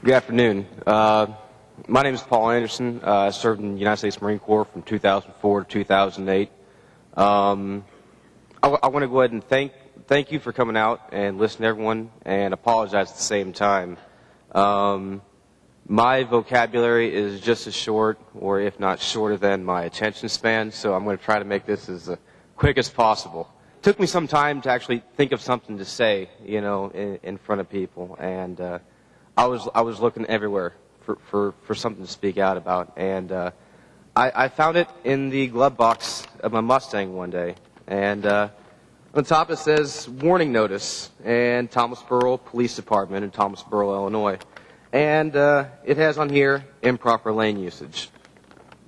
Good afternoon. My name is Paul Anderson. I served in the United States Marine Corps from 2004 to 2008. I want to go ahead and thank you for coming out and listening to everyone, and apologize at the same time. My vocabulary is just as short, or if not shorter than my attention span, so I'm going to try to make this as quick as possible. It took me some time to actually think of something to say, in front of people, and I was looking everywhere for something to speak out about, and I found it in the glove box of my Mustang one day, and on the top it says warning notice, and Thomasboro Police Department in Thomasboro, Illinois, and it has on here improper lane usage.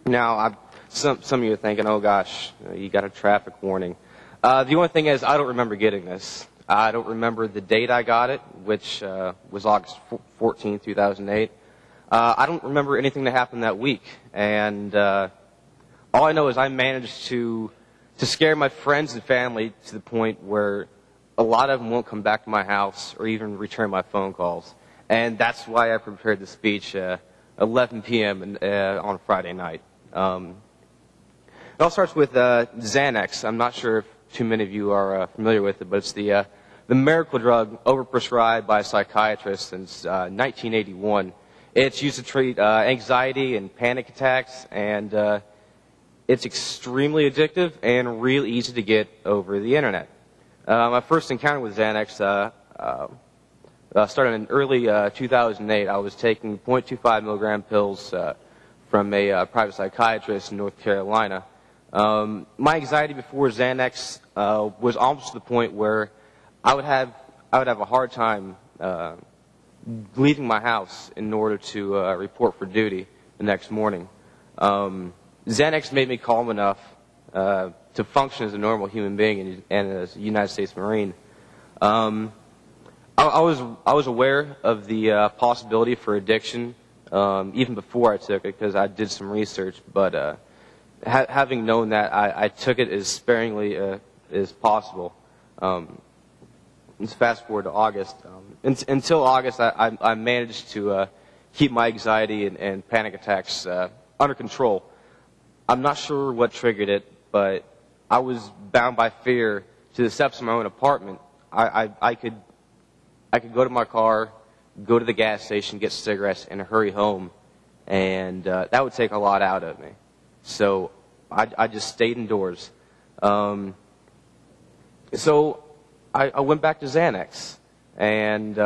Now, some of you are thinking, oh gosh, you got a traffic warning. The only thing is, I don't remember getting this. I don't remember the date I got it, which was August 14, 2008. I don't remember anything that happened that week. And all I know is I managed to scare my friends and family to the point where a lot of them won't come back to my house or even return my phone calls. And that's why I prepared the speech 11 p.m. on a Friday night. It all starts with Xanax. I'm not sure if too many of you are familiar with it, but it's the miracle drug overprescribed by a psychiatrist since 1981. It's used to treat anxiety and panic attacks, and it's extremely addictive and real easy to get over the internet. My first encounter with Xanax started in early 2008. I was taking 0.25 milligram pills from a private psychiatrist in North Carolina. My anxiety before Xanax was almost to the point where I would have a hard time leaving my house in order to report for duty the next morning. Xanax made me calm enough to function as a normal human being and as a United States Marine. I was aware of the possibility for addiction even before I took it, because I did some research, but having known that, I took it as sparingly as possible. Let's fast forward to August. Until August, I managed to keep my anxiety and panic attacks under control. I'm not sure what triggered it, but I was bound by fear to the steps of my own apartment. I could go to my car, go to the gas station, get cigarettes, and hurry home, and that would take a lot out of me. So I just stayed indoors. So I went back to Xanax, and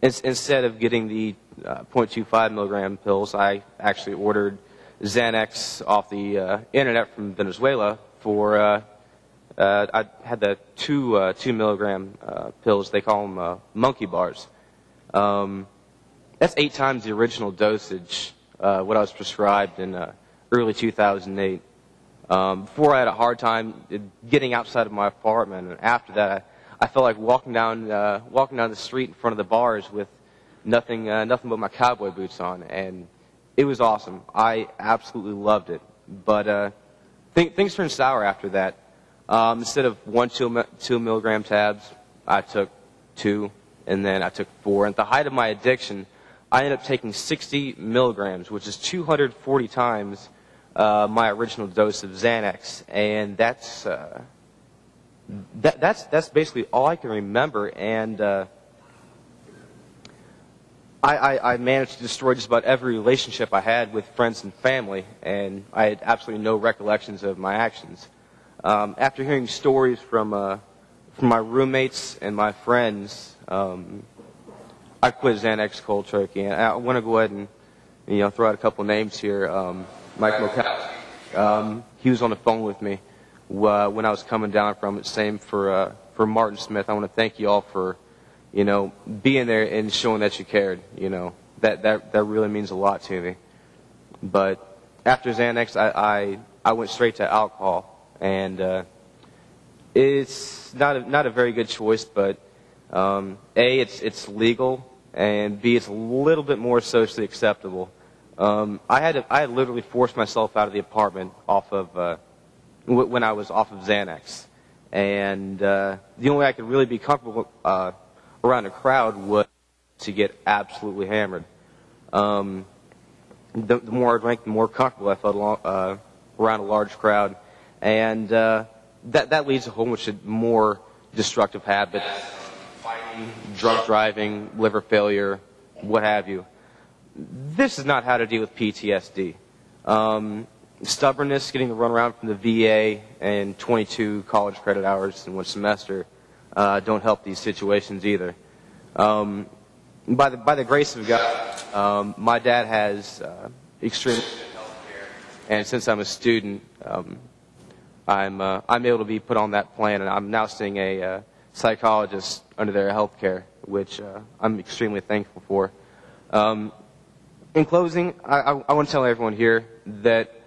instead of getting the 0.25 milligram pills, I actually ordered Xanax off the internet from Venezuela for, I had the 2 milligram pills. They call them monkey bars. That's 8 times the original dosage, what I was prescribed in early 2008. Before I had a hard time getting outside of my apartment, and after that, I felt like walking down the street in front of the bars with nothing but my cowboy boots on, and it was awesome. I absolutely loved it. But things turned sour after that. Instead of 1 2 milligram tabs, I took 2, and then I took 4. And at the height of my addiction, I ended up taking 60 milligrams, which is 240 times my original dose of Xanax, and that's basically all I can remember. And I managed to destroy just about every relationship I had with friends and family, and I had absolutely no recollections of my actions. After hearing stories from my roommates and my friends, I quit Xanax cold turkey. And I want to go ahead and throw out a couple names here. Mike Mokowski. He was on the phone with me when I was coming down from it. Same for Martin Smith. I want to thank you all for being there and showing that you cared. That really means a lot to me. But after Xanax, I went straight to alcohol, and it's not a very good choice. But A, it's legal, and B, it's a little bit more socially acceptable. I had literally forced myself out of the apartment when I was off of Xanax, and the only way I could really be comfortable around a crowd was to get absolutely hammered. The more I drank, the more comfortable I felt around a large crowd. And that leads to a whole bunch of more destructive habits, fighting, drunk driving, liver failure, what have you. This is not how to deal with PTSD. Stubbornness, getting the runaround from the VA, and 22 college credit hours in one semester don't help these situations either. By the grace of God, my dad has extremely good health care, and since I'm a student, I'm able to be put on that plan, and I'm now seeing a psychologist under their health care, which I'm extremely thankful for. In closing, I want to tell everyone here that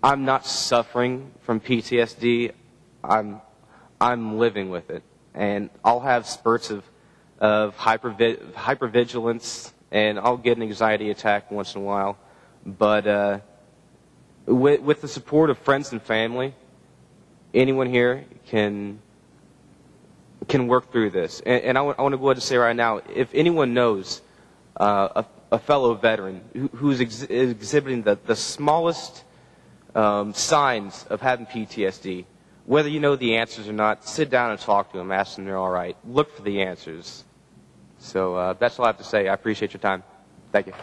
I'm not suffering from PTSD. I'm living with it, and I'll have spurts of hypervigilance, and I'll get an anxiety attack once in a while. But with the support of friends and family, anyone here can work through this. And I want to go ahead and say right now, if anyone knows a fellow veteran who's exhibiting the smallest signs of having PTSD, whether you know the answers or not, sit down and talk to them, ask them they're all right. Look for the answers. So that's all I have to say. I appreciate your time. Thank you.